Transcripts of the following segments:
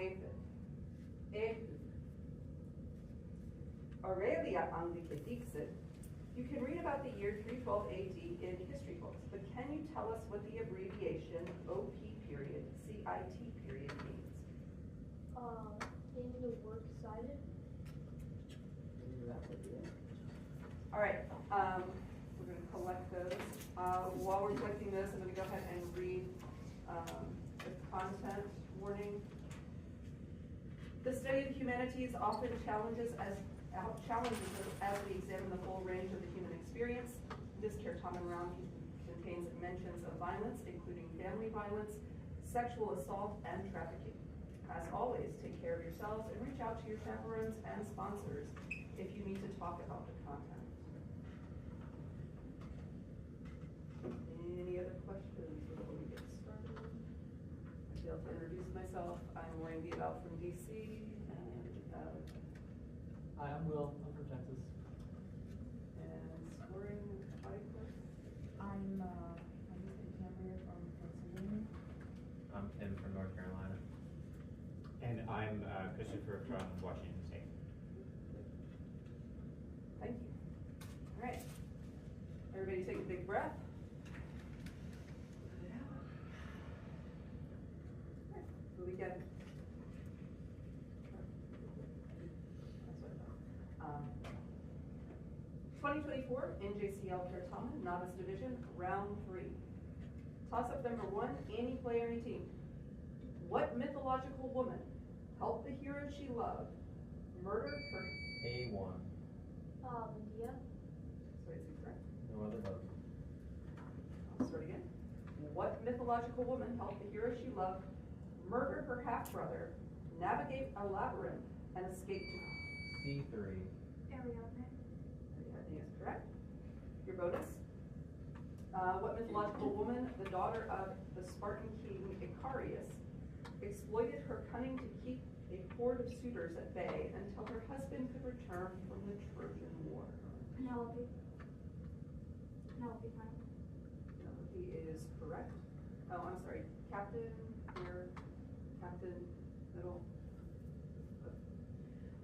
9 Aurelia Anglica Dixit. You can read about the year 312 AD in history books, but can you tell us what the abbreviation OP period, CIT period means? In the work cited. All right, we're going to collect those. While we're collecting those, I'm going to go ahead and read the content warning. The study of the humanities often challenges us as we examine the full range of the human experience. This Certamen round contains mentions of violence, including family violence, sexual assault, and trafficking. As always, take care of yourselves and reach out to your chaperones and sponsors if you need to talk about the content. Any other questions before we get started? I failed to introduce myself. I'm Maureen Viedel from DC, and hi, I'm Will. I'm from Texas. And scoring body clerk. I'm Cambria from Pennsylvania. I'm Tim from North Carolina. And I'm Christopher from Washington State. Thank you. All right. Everybody take a big breath. Who we get? That's what I thought. 2024 NJCL Certamen Novice Division, round 3. Toss-up number 1, any player, any team. What mythological woman helped the hero she loved murder her? A1. Medea. Sorry, is it correct? No other vote. I'll start again. What mythological woman helped the hero she loved murder her half-brother, navigate a labyrinth, and escape to C3. Ariadne. Ariadne is correct. Your bonus. What mythological woman, the daughter of the Spartan king Icarius, exploited her cunning to keep a horde of suitors at bay until her husband could return from the Trojan War? Penelope. Penelope Prime. Penelope is correct. Oh, I'm sorry. Captain, here. Captain, middle.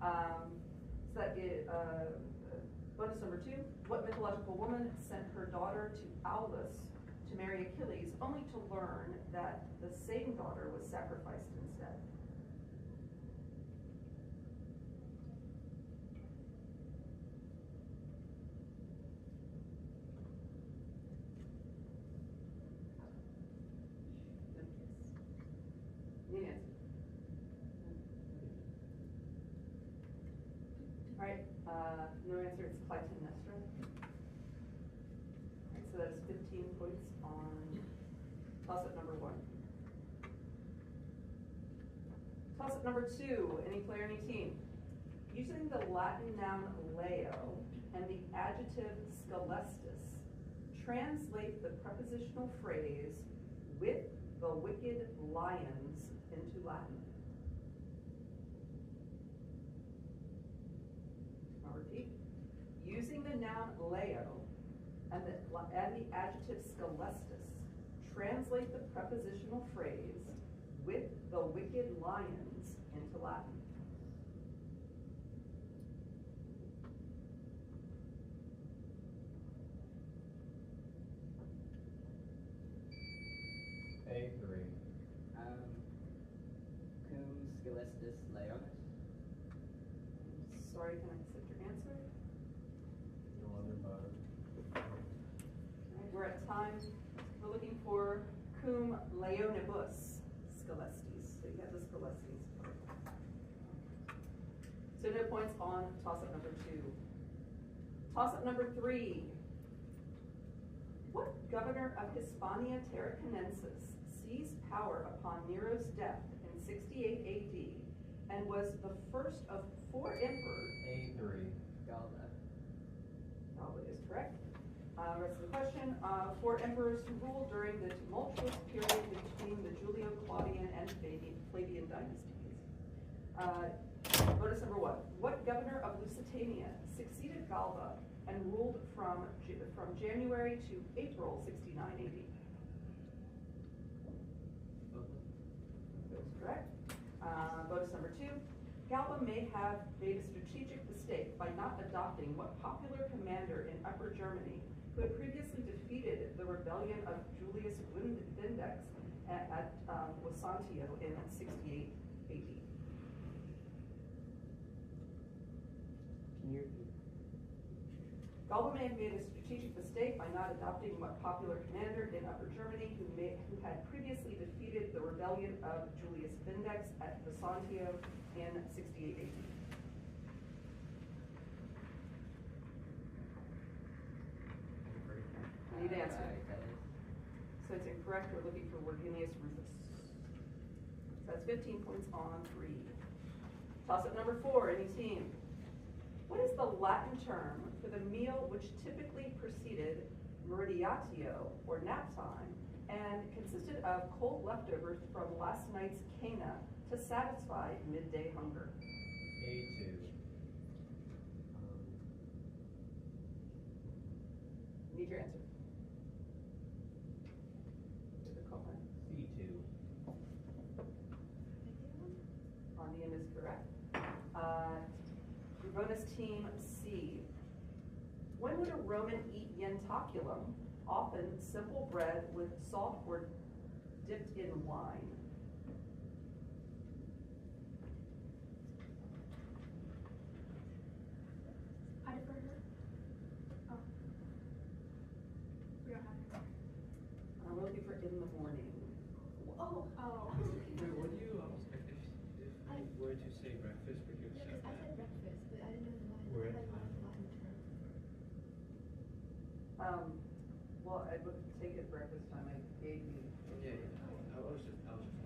So that is, bonus number 2. What mythological woman sent her daughter to Aulus to marry Achilles, only to learn that the same daughter was sacrificed instead? Need an answer. All right, no answer, it's Clytemnestra. All right, so that's 15 points on toss-up number 1. Toss-up number 2, any player, any team. Using the Latin noun leo and the adjective scelestus, translate the prepositional phrase with the wicked lions into Latin. I'll repeat. Using the noun leo and the adjective scelestus, translate the prepositional phrase with the wicked lions into Latin. A3. Cum scelestus leonis. Sorry, can I accept your answer? No other vote. All right, we're at time. We're looking for cum leonibus scelestis. So you have the scelestis. So no points on toss-up number 2. Toss-up number 3. What governor of Hispania Tarraconensis seized power upon Nero's death in 68 AD and was the first of 4 emperors? A3. Galba. Galba is correct. Rest of the question, 4 emperors who ruled during the tumultuous period between the Julio-Claudian and Flavian dynasties. Bonus number 1. What governor of Lusitania succeeded Galba and ruled from January to April 69 AD? That's correct. 2, Galba may have made a strategic mistake by not adopting what popular commander in Upper Germany, who had previously defeated the rebellion of Julius Vindex at Wasantio in 68 AD. Can you repeat? Galba may have made a strategic mistake by not adopting what popular commander in Upper Germany, who had previously defeated the rebellion of Julius Vindex at Wasantio in 68 AD. I need an answer. That is. So it's incorrect, we're looking for Virginius Rufus. So that's 15 points on 3. Toss-up number 4, any team. What is the Latin term for the meal which typically preceded meridiatio, or nap time, and consisted of cold leftovers from last night's cana to satisfy midday hunger? A2. Need your answer. Is it called? C2. Ondium is correct. Bonus team C. When would a Roman eat yentaculum, often simple bread with salt or dipped in wine? I defer to her. Oh. We don't have it. I'm looking for in the morning. Oh. Wait, would you, if you were to say breakfast, would you Yeah, accept because I that? said breakfast, but I didn't know the We're Latin, in time. Latin term. Well, I would take it breakfast time. I gave you. Yeah, I was just asking.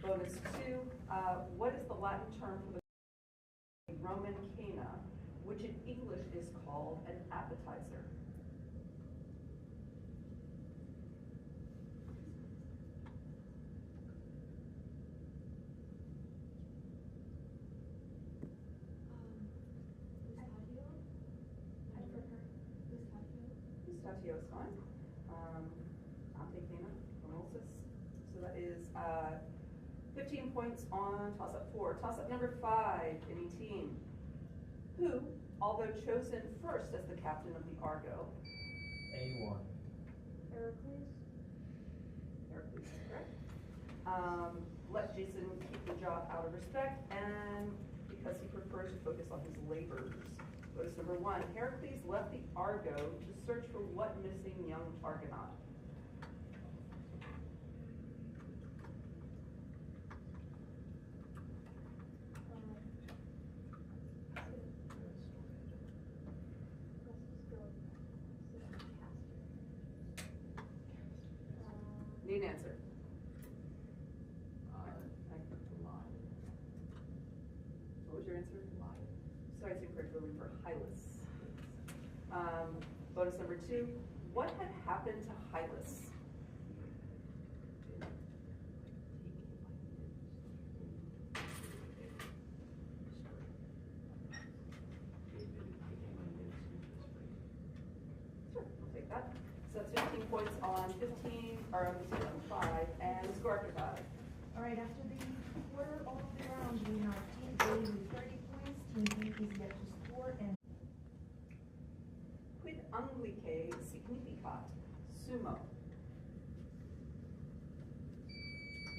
Bonus 2. What is the Latin term for the Roman cana, which in English is called an appetizer? Gustavo? I defer to her. Gustavo? Pistachio is fine. Ante cana, mimosas. So that is 15 points on toss-up 4. Toss-up number 5, any team. Who, although chosen first as the captain of the Argo, A1. Heracles? Heracles is correct, let Jason keep the job out of respect, and because he prefers to focus on his labors. Bonus number 1, Heracles left the Argo to search for what missing young Argonaut? Need an answer. What was your answer? Sorry, it's incorrect. We're looking for Hylas. Bonus number 2. What had happened to Hylas? Sure, I'll take that. So that's 15 points on 15, or on 5, and score after 5. All right, after the quarter all the way around, we have Team A with 30 points, Team B is yet to score, and Quid anglique significat sumo?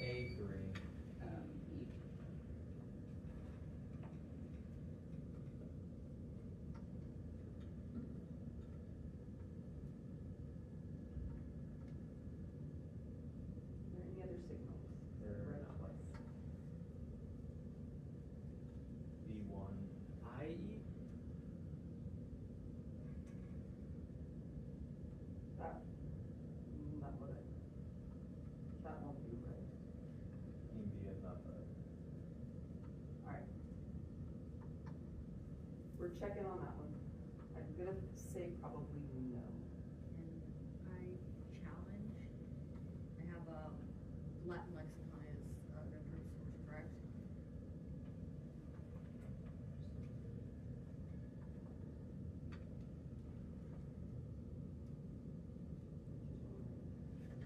A3. E. Are there any other signals? There are Right not. place. B1. I.E. That won't be right. Team B is not the. Alright. We're checking on that one. I'm gonna say probably no. And I challenge, I have Latin lexicon as an approved source, correct?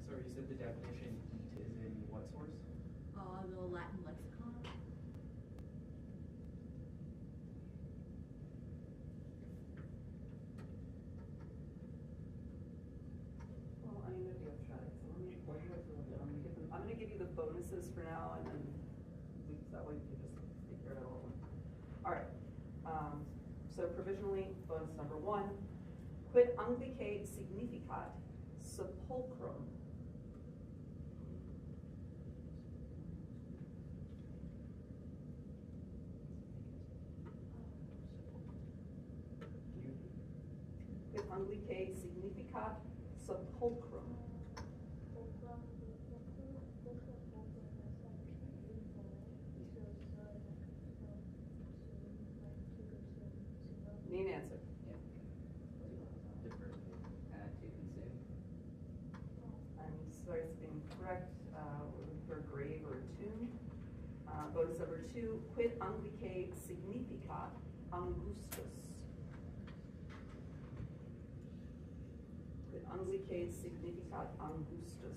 Sorry, you said the definition eat is in what source? sentences for now, and then that way we can just take care of it all. All right. So provisionally, bonus number 1. Quid anglique significat sepulchrum? Quid anglique significat sepulchrum? Need an answer. Yeah. Defer. To consume. I'm sorry, it's incorrect. We're looking for a grave or a tomb. Bonus number 2, quid anglique significat angustus? Quid anglique significat angustus?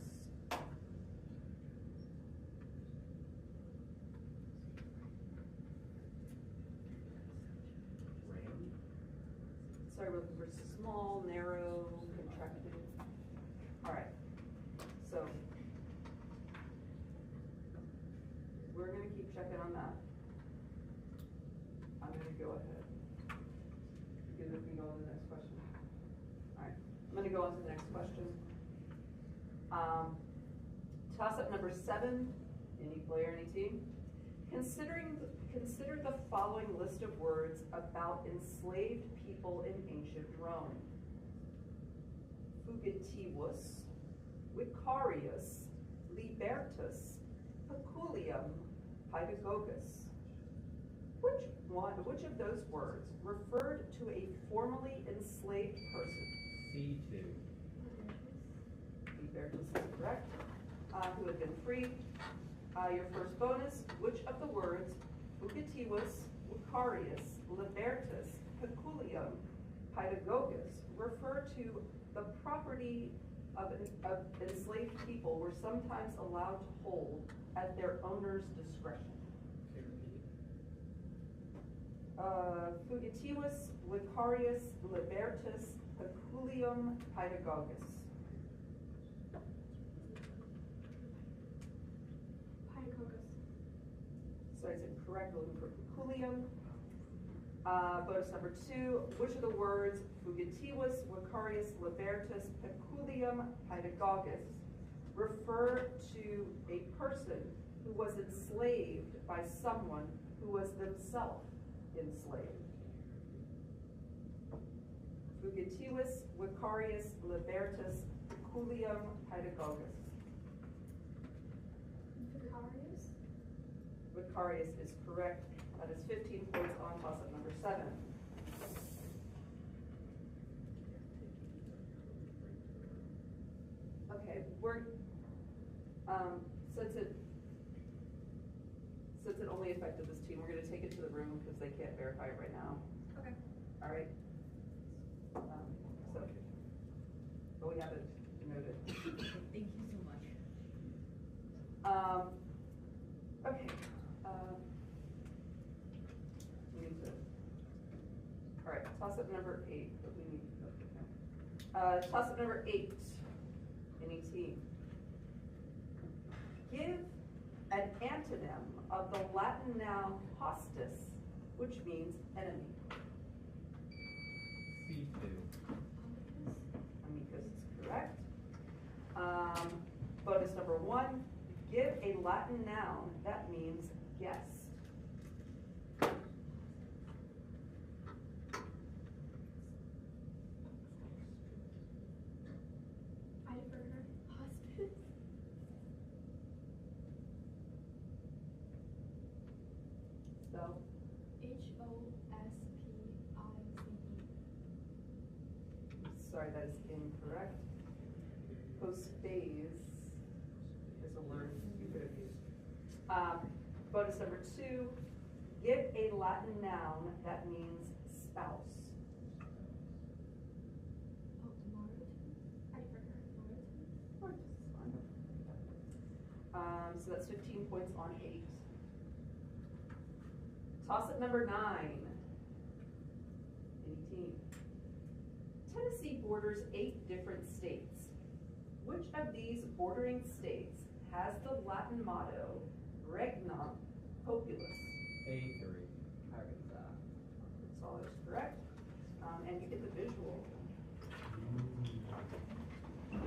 Ram. Sorry, we're looking for small, narrow, contracted. All right, so we're gonna keep checking on that. I'm gonna go ahead. Good if we go on to the next question. All right, I'm gonna go on to the next question. Toss up number 7, any player, any team. Consider the following list of words about enslaved people in ancient Rome. Fugitivus, vicarius, libertus, peculium, pedagogus. Which of those words referred to a formerly enslaved person? C2. Libertus is correct. Who had been freed. Your first bonus, which of the words fugitivus, vicarius, libertus, peculium, pedagogus refer to the property of enslaved people were sometimes allowed to hold at their owner's discretion? Fugitivus, vicarius, libertus, peculium, pedagogus. So I said correct, looking for peculium. Bonus number 2, which of the words fugitivus, vicarius, libertus, peculium, pedagogus refer to a person who was enslaved by someone who was themselves enslaved? Fugitivus, vicarius, libertus, peculium, pedagogus. Vicarius? Vicarius is correct. That is 15 points on toss-up number 7. Okay, since it only affected this team, we're gonna take it to the room because they can't verify it right now. Okay. All right? But we have it noted. Thank you so much. Okay. We need to. All right, toss up number 8, but we need to. Toss up number 8. Any team. Give an antonym of the Latin noun hostis, which means enemy. C2. Amicus is correct. Bonus number 1, give a Latin noun that means guest. Hospice? Spell. Hospice. Sorry, that is incorrect. Postphase is a word you could have used. Bonus number 2, give a Latin noun that means spouse. Oh, Martin? Or just fine. So that's 15 points on 8. Toss up number 9. Any team. Tennessee borders 8 different states. Which of these bordering states has the Latin motto, Regnum Populus? A3. Arkansas. That's all is correct. And you get the visual. I'm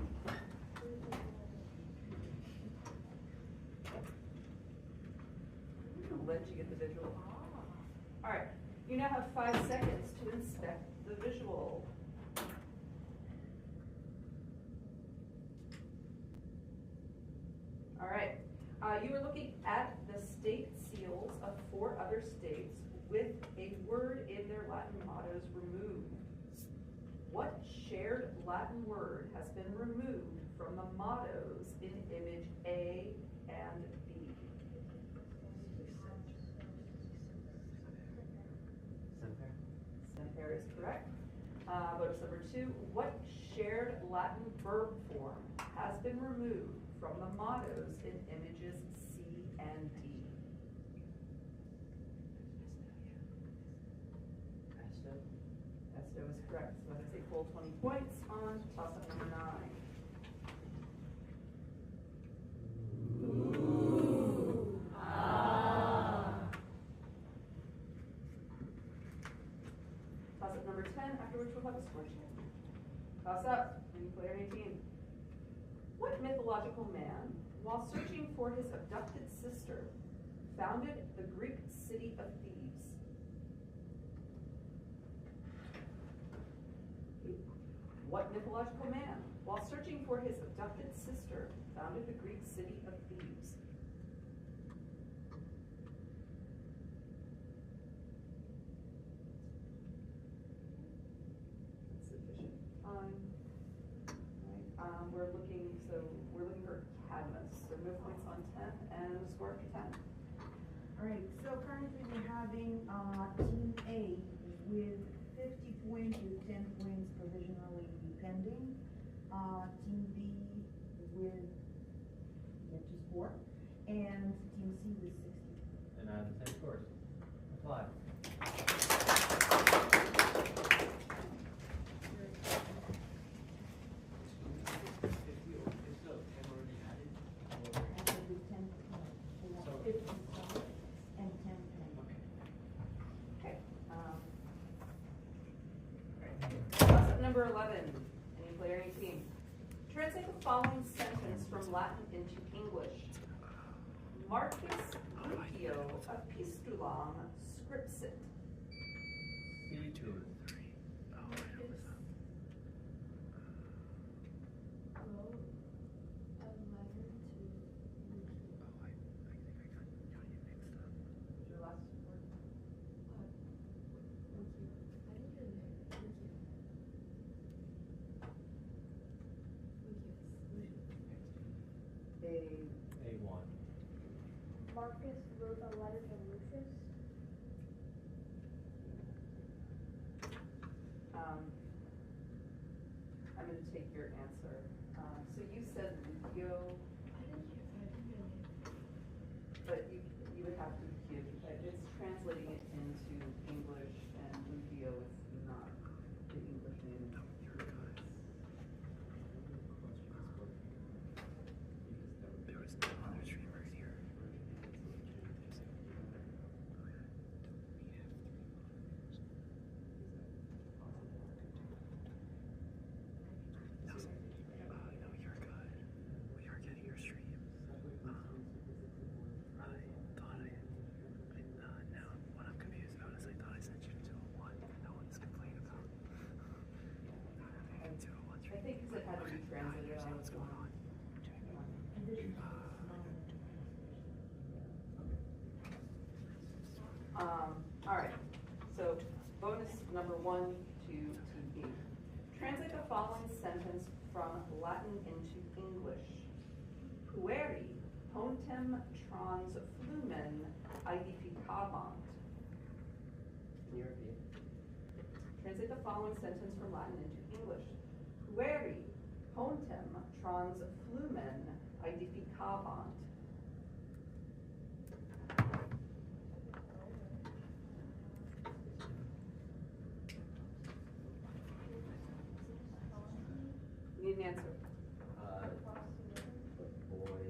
gonna let you get the visual. All right, you now have 5 seconds to inspect the visual. All right, you are looking at the state seals of 4 other states with a word in their Latin mottos removed. What shared Latin word has been removed from the mottos in image A and B? Semper is correct. Bonus number 2, what shared Latin verb form has been removed from the mottos in images C and D? Esto is correct. So that's a full 20 points on toss-up number 9. Toss-up number 10, after which we'll have a score check. Toss-up, any player 18. What mythological man, while searching for his abducted sister, founded the Greek city of Thebes? What mythological man, while searching for his abducted sister, founded the Greek city of Thebes? That's sufficient time. Right. We're looking for Cadmus. So move points on 10 and a score after 10. All right, so currently we're having Team A with 50 points with 10 points provisionally pending. Team B with yet to score, and Team C with 60. And I have the same scores. Apply. Actually, 10 we have 50 starts and 10 pending. Okay. Toss-up number 11. Any player, any team. Translate the following sentence from Latin into English. Marcus Lucio epistulam scripsit. C2. Your last word. A1. Marcus wrote a letter to Lucius. I'm going to take your answer. So you said Lucio, but you would have to give, it's translating it into English, and Lucio is not the English name. I think because it had to be translated on its own. All right, so bonus number 1 to TP. Translate the following sentence from Latin into English. Pueri pontem trans flumen aedificavant. Can you repeat? Translate the following sentence from Latin into English. Pueri pontem trans flumen aedificavant. Need an answer. The boy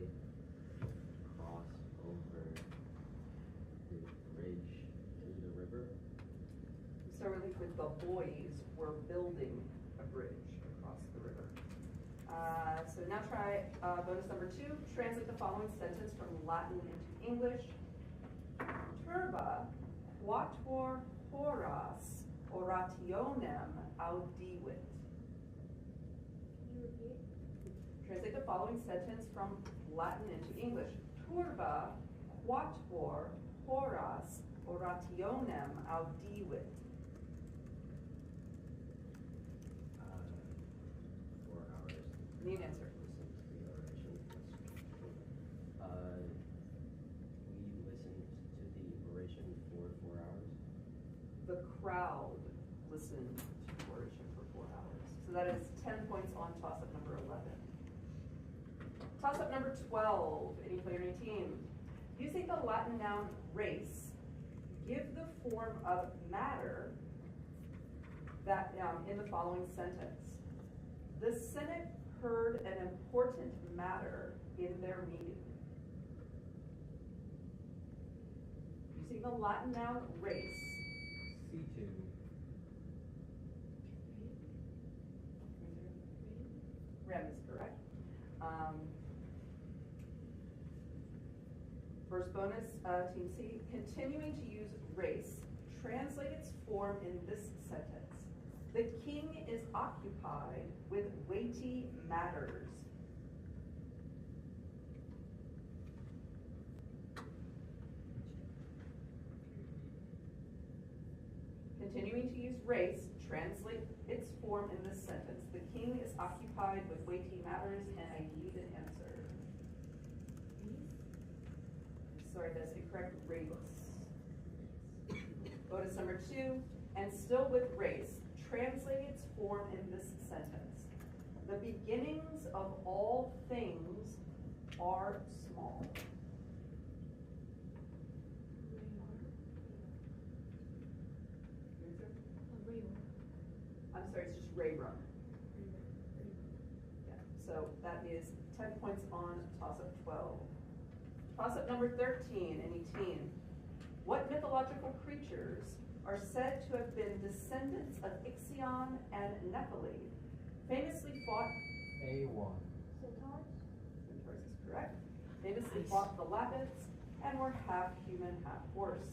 the boys were building a bridge across the river. So now try bonus number 2. Translate the following sentence from Latin into English. Turba quatuor horas orationem audivit. Can you repeat? Translate the following sentence from Latin into English. Turba quatuor horas orationem audivit. 4 hours. Need answer. Listen to the oration. We listened to the oration for 4 hours. The crowd listened to the oration for 4 hours. So that is 10 points on toss-up number 11. Toss-up number 12, any player, any team. Using the Latin noun race, give the form of matter that in the following sentence. The Senate heard an important matter in their meeting. Using the Latin noun race. C2. Rem is correct. First bonus, Team C, continuing to use race, translate its form in this sentence. The king is occupied with weighty matters. Continuing to use race, translate its form in this sentence. The king is occupied with weighty matters, and I need an answer. Sorry, that's incorrect. Race. Bonus number 2, and still with race, translate its form in this sentence. The beginnings of all things are small. I'm sorry, it's just Ray Run. Yeah, so that is 10 points on toss-up 12. Toss-up number 13, any team. What mythological creatures are said to have been descendants of Ixion and Nephili, famously fought... A1. Centaurs? Centaurs is correct. Famously fought the Lapiths and were half human, half horse.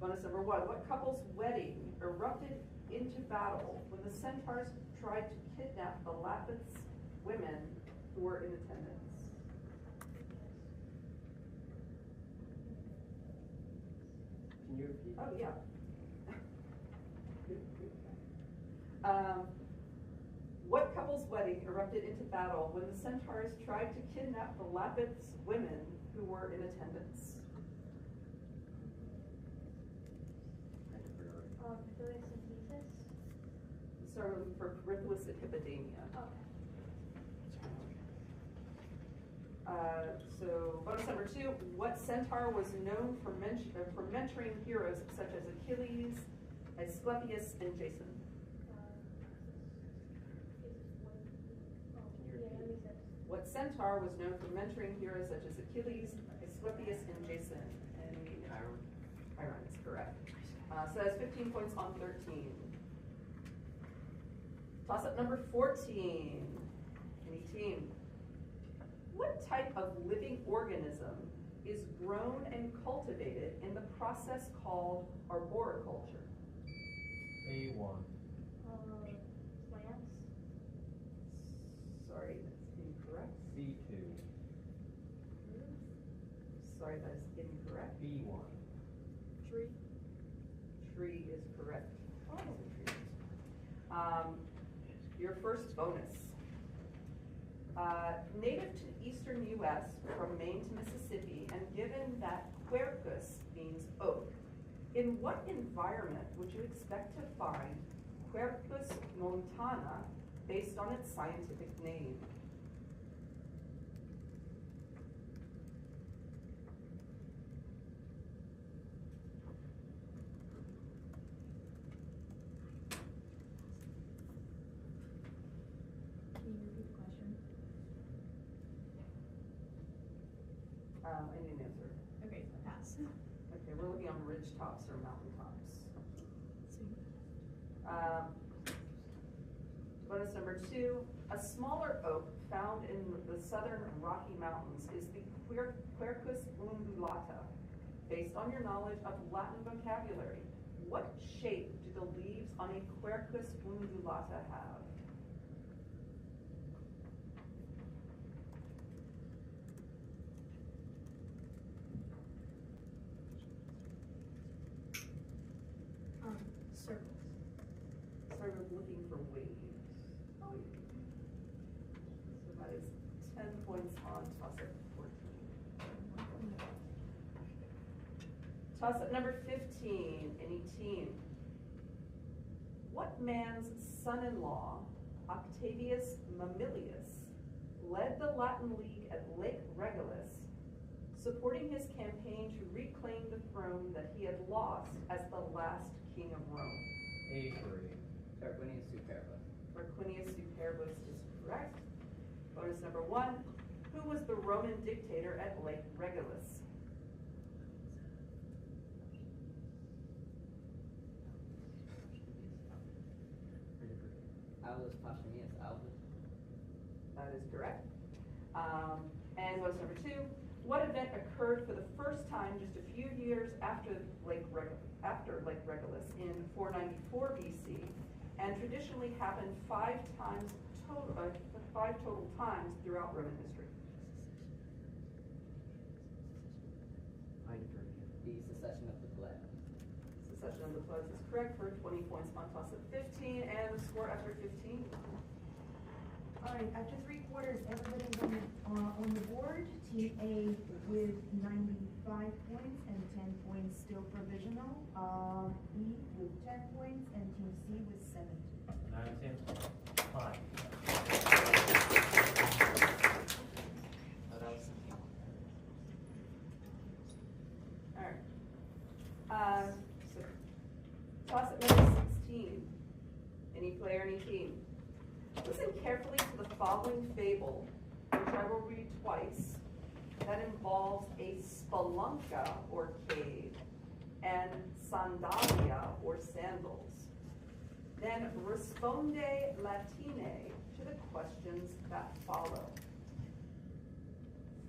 Bonus number 1. What couple's wedding erupted into battle when the Centaurs tried to kidnap the Lapiths women who were in attendance? Can you repeat? Oh, yeah. What couple's wedding erupted into battle when the Centaurs tried to kidnap the Lapiths women who were in attendance? Perthuis and Thesis? So we're looking for Perthuis and Hippodamia. Okay. So bonus number 2, what centaur was known for mentoring heroes such as Achilles, Asclepius, and Jason? What centaur was known for mentoring heroes such as Achilles, Asclepius, and Jason? And Chiron. Chiron is correct. So that's 15 points on 13. Toss-up number 14. Any team? What type of living organism is grown and cultivated in the process called arboriculture? A1. Plants? Sorry, that's incorrect. C2. Sorry, that is incorrect. B1. Tree? Tree is correct. Oh. Your first bonus. Native to the eastern U.S. from Maine to Mississippi, and given that quercus means oak, in what environment would you expect to find Quercus montana based on its scientific name? Can you repeat the question? I need an answer. Okay, pass. Okay, we're looking on ridge tops or mountain tops. Bonus number 2, a smaller oak found in the southern Rocky Mountains is the Quercus undulata. Based on your knowledge of Latin vocabulary, what shape do the leaves on a Quercus undulata have? Circles. Sorry, we're looking for waves. Oh. So that is 10 points on toss-up 14. Toss-up number 15, any team. What man's son-in-law, Octavius Mamilius, led the Latin League at Lake Regillus, supporting his campaign to reclaim the throne that he had lost as the last king of Rome? A3. Tarquinius Superbus. Tarquinius Superbus is correct. Bonus number 1, who was the Roman dictator at Lake Regillus? Aulus Pausanias Albus. That is correct. And bonus number 2, what event occurred for the first time just a few years after Lake Regillus in 494 BC, and traditionally happened 5 total times throughout Roman history? The secession of the plebs. Secession of the plebs is correct for 20 points on toss of 15, and the score after 15. All right, after 3 quarters, everybody's on the board. Team A with 95 points and 10 points still provisional. B with 10 points and Team C with 70. 9, 10. 5. Oh, that was something. All right. So toss at number 16. Any player, any team. Listen carefully to the following fable, which I will read twice, that involves a spelunka, or cave, and sandalia, or sandals. Then responde latine to the questions that follow.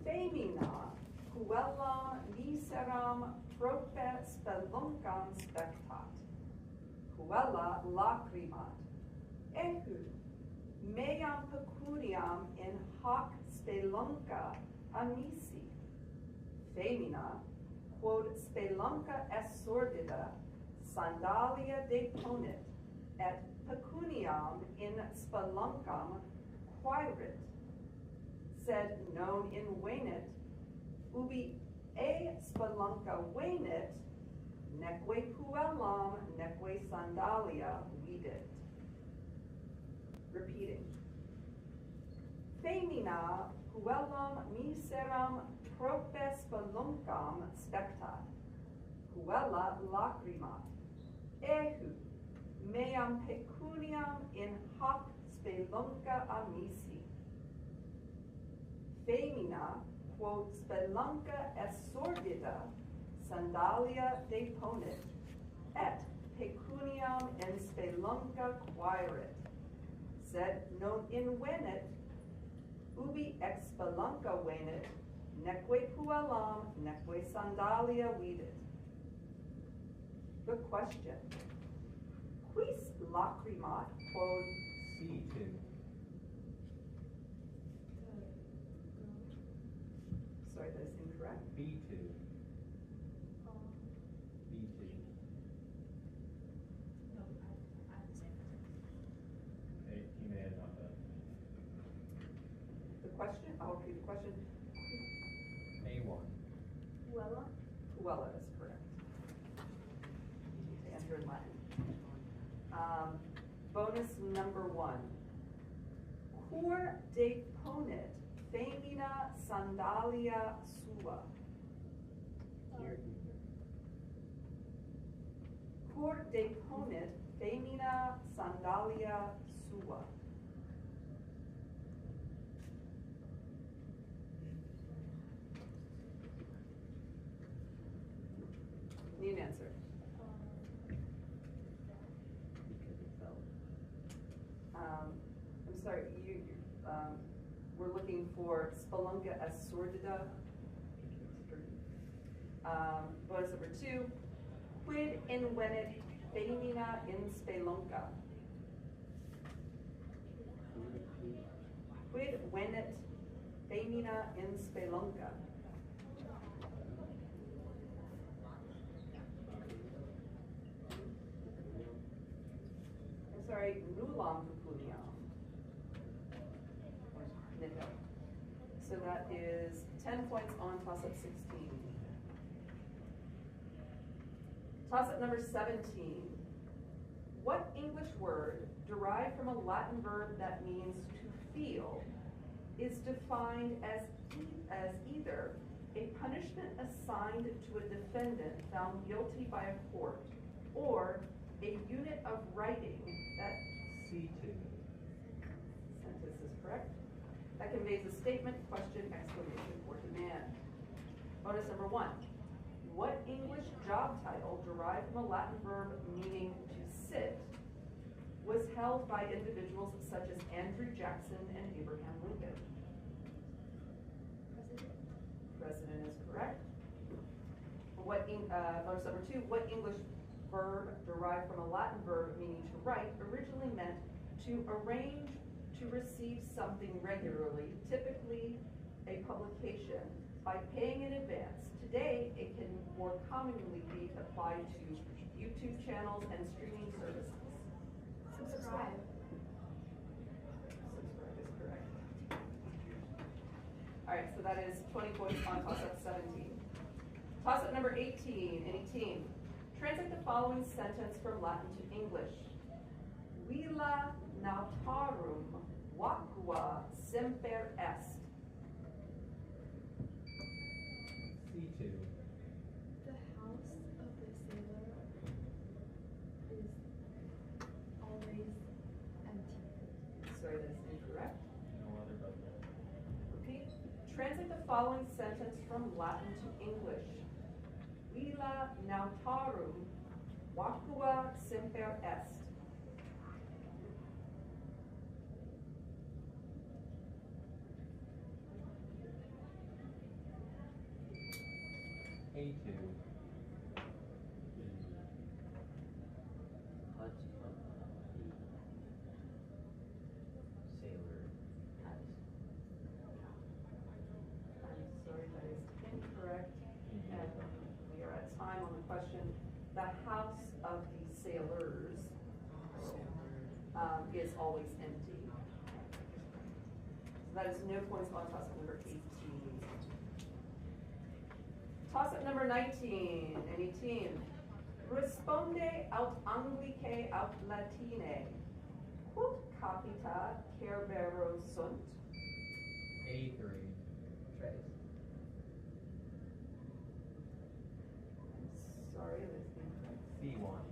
Femina, puellam miseram prope speluncam spectat, puella lacrimat, ehud, meam pecuniam in hoc spelunca amisi. Femina, quod spelunca est sordida, sandalia deponit, et pecuniam in speluncam quaerit, sed non invenit, ubi e spelunca venit, neque puellam, neque sandalia vidit. Repeating. Femina puellam miseram prope speluncam spectat, puella lacrimat, ehud, meam pecuniam in hoc spelunca amisi. Femina, quod spelunca est sordida, sandalia deponit, et pecuniam in spelunca quaerit, sed non invenit, ubi ex spelunca venit, neque puellam, neque sandalia vidit. The question. Quis lacrimat quod C2. Sorry, that is incorrect. B2. B2. No, I have the same. You may have not done. The question, I'll repeat the question. A1. Puella? Puella is correct. To enter in Latin. Bonus number 1. Cur deponit femina sandalia sua. Cur deponit femina sandalia sua. Need an answer. sordida. Bonus number 2, quid invenit femina in spelunca. Quid venit femina in spelunca. I'm sorry, nullam pecuniam. Nihil. So that is 10 points on toss-up 16. Toss-up number 17. What English word, derived from a Latin verb that means to feel, is defined as either a punishment assigned to a defendant found guilty by a court, or a unit of writing that C2. sentence is correct, that conveys a statement, question, exclamation, or demand. Bonus number 1. What English job title derived from a Latin verb meaning to sit was held by individuals such as Andrew Jackson and Abraham Lincoln? President is correct. Bonus number 2, what English verb derived from a Latin verb meaning to write originally meant to arrange to receive something regularly, typically a publication, by paying in advance. Today, it can more commonly be applied to YouTube channels and streaming services. Subscribe. Subscribe is correct. All right, so that is 20 points on toss-up 17. Toss-up number 18, any team. Translate the following sentence from Latin to English. Villa nautarum vacua semper est. C2. The house of the sailor is always empty. Sorry, that's incorrect. No other but that. Repeat. Translate the following sentence from Latin to English. Villa nautarum vacua semper est. A2. Hut of the sailor has. I'm sorry, that is incorrect. And we are at time on the question. The house of the sailors is always empty. So that is no points on toss-up number 18. Toss-up number 19, any team. Responde aut Anglicae aut Latine. Quod capita Cerbero sunt? A3. Trace. Sorry, that's incorrect. C1.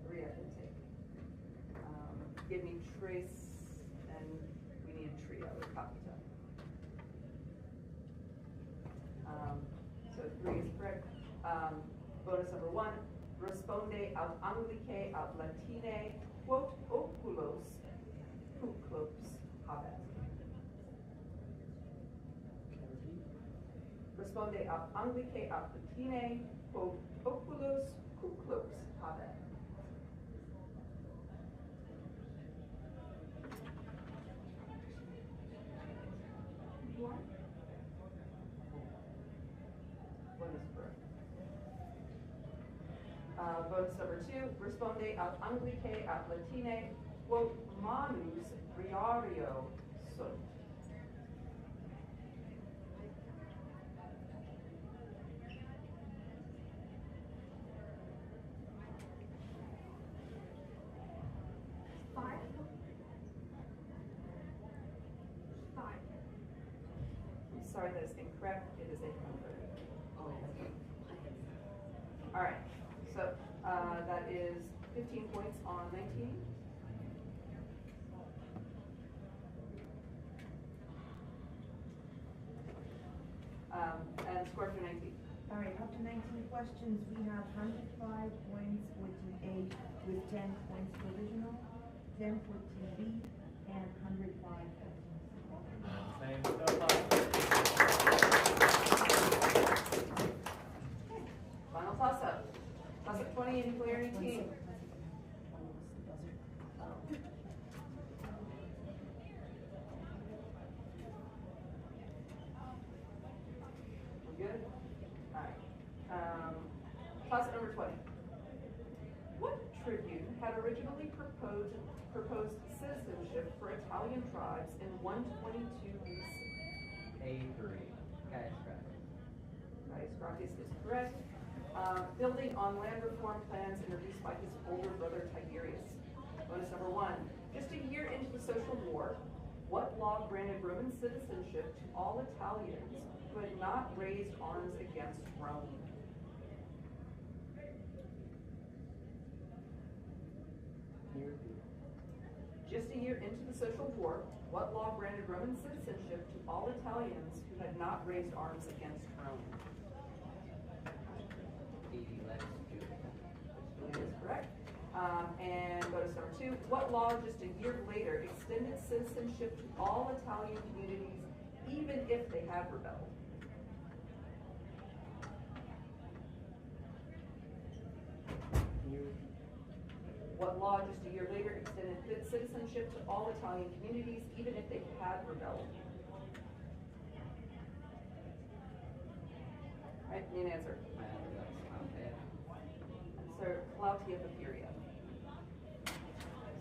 3 I can take. Give me trace, and we need a trio, capita. So 3 is correct. Bonus number 1, responde aut Anglicae aut Latine, quod oculos cuclops habet. Responde aut Anglicae aut Latine, quod oculos cuclops habet. One is correct. Bonus number 2, responde aut Anglicae aut Latine, quod manus riario sunt. Five. I'm sorry, that is incorrect. It is 100. All right, so that is 15 points on 19. And score for 19. All right, up to 19 questions, we have 105 points for team A with 10 points provisional, 10 for team B, and 105 for team C. Same stuff. team, player any team. We're good? Alright. Class number 20. What tribune had originally proposed citizenship for Italian tribes in 122 BC? A3. Gaius Gracchus is correct. Building on land reform plans introduced by his older brother Tiberius. Bonus number 1. Just a year into the Social War, what law granted Roman citizenship to all Italians who had not raised arms against Rome? Just a year into the Social War, what law granted Roman citizenship to all Italians who had not raised arms against Rome? That is correct. And bonus number 2, what law just a year later extended citizenship to all Italian communities even if they had rebelled? What law just a year later extended citizenship to all Italian communities even if they had rebelled? Right, need an answer. Sir Claudia Papiria.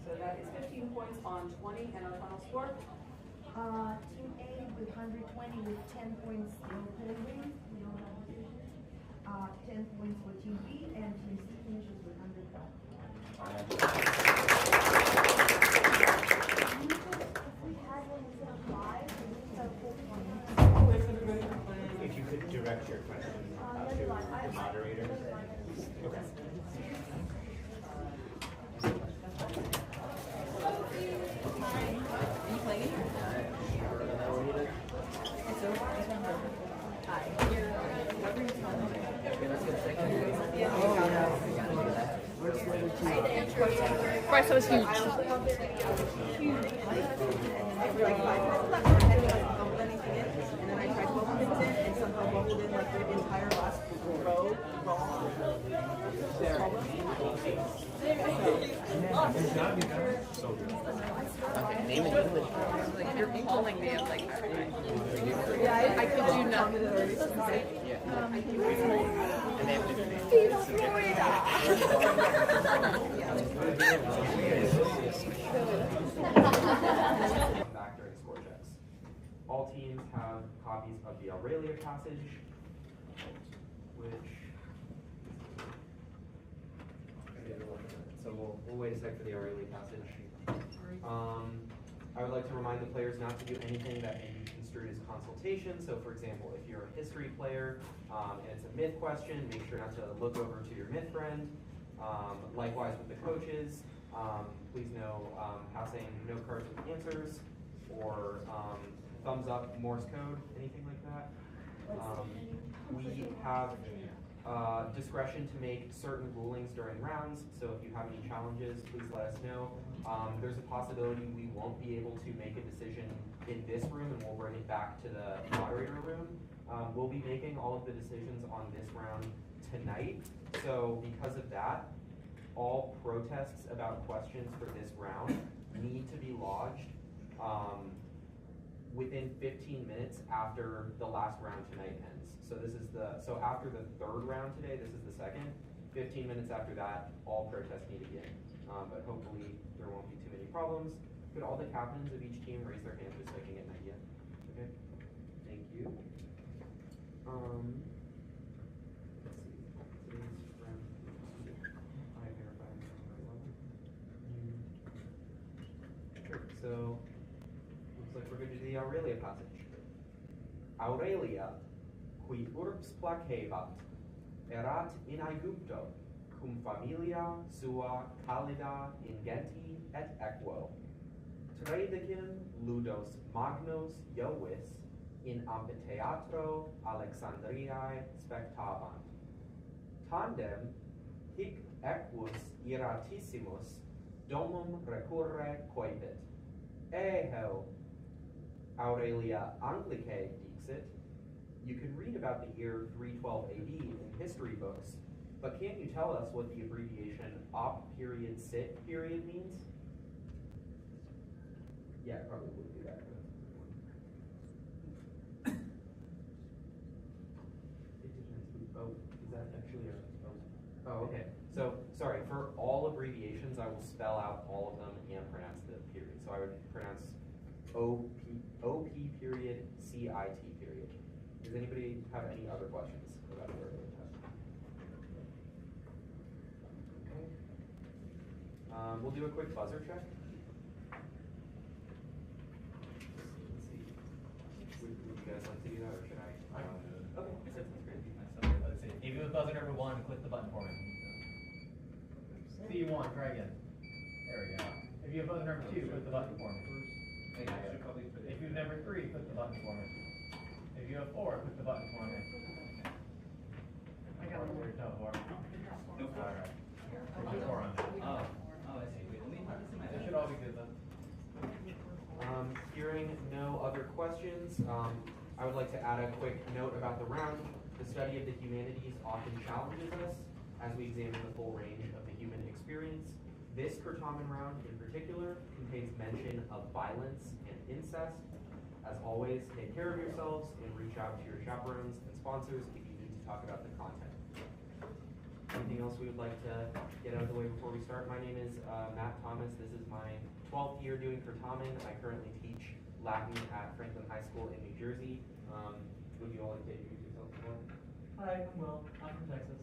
So that is 15 points on 20, and our final score? Team A with 120 with 10 points still pending. We don't have decisions. 10 points for Team B, and Team C finishes with 105. If we had one instead of 5, we would have 4 points. If you could direct your question to the moderator. Okay. Bryce, that was huge. Like 5 minutes left, I hadn't like bubbled anything in, and then I tried to bubble things in, and somehow bubbled in like the entire last row wrong. Okay, name it English. Like, if you're calling me, I'm like, alright. Yeah, I could do not. And they have different names. Back during score checks. All teams have copies of the Aurelia passage, which. So we'll wait a sec for the Aurelia passage. I would like to remind the players not to do anything that may be construed as consultation. So for example, if you're a history player and it's a myth question, make sure not to look over to your myth friend. Likewise with the coaches, please know how saying no cards with answers or thumbs up, Morse code, anything like that. We have discretion to make certain rulings during rounds, so if you have any challenges, please let us know. There's a possibility we won't be able to make a decision in this room and we'll bring it back to the moderator room. We'll be making all of the decisions on this round tonight, so because of that, all protests about questions for this round need to be lodged within 15 minutes after the last round tonight ends. So this is so after the third round today, this is the second. 15 minutes after that, all protests need to be in. But hopefully there won't be too many problems. Could all the captains of each team raise their hands just so I can get an idea? Okay, thank you. Let's see. Today's round. I verified the right level. Sure. So looks like we're going to do the Aurelia passage. Aurelia, qui urbs placebat, erat in Aegypto, cum familia sua calida ingenti et equo. Tredicim ludos magnos Iovis in amphitheatro Alexandriae spectabant. Tandem hic equus iratissimus domum recurre coepit. Eheu, Aurelia Anglicae dixit. You can read about the year 312 AD in history books. but can't you tell us what the abbreviation op period sit period means? Yeah, probably would do that. Oh, is that actually a, oh, okay. So, sorry, for all abbreviations, I will spell out all of them and pronounce the period. So I would pronounce OP period, CIT period. Does anybody have any other questions about the earlier test? Okay. We'll do a quick buzzer check. Let's see. Would you guys like to do that, or should I? Okay, that's great. Let's see. If you have buzzer number 1, click the button for me. C1, try again. There we go. If you have buzzer number 2, click the button for me. If you have number 3, click the button for me. If you have 4, click the button for me. I got 4. No 4. No 4. Alright. There's 4 on there. Oh, I see. Wait, let me have this in my They should all be good then. Hearing no other questions, I would like to add a quick note about the round. The study of the humanities often challenges us as we examine the full range of the human experience. This Certamen round in particular contains mention of violence and incest. As always, take care of yourselves and reach out to your chaperones and sponsors if you need to talk about the content. Anything else we would like to get out of the way before we start? My name is Matt Thomas. This is my 12th year doing Certamen. I currently teach Latin at Franklin High School in New Jersey. Would you all like to introduce yourselves as well? Hi, I'm Will. I'm from Texas.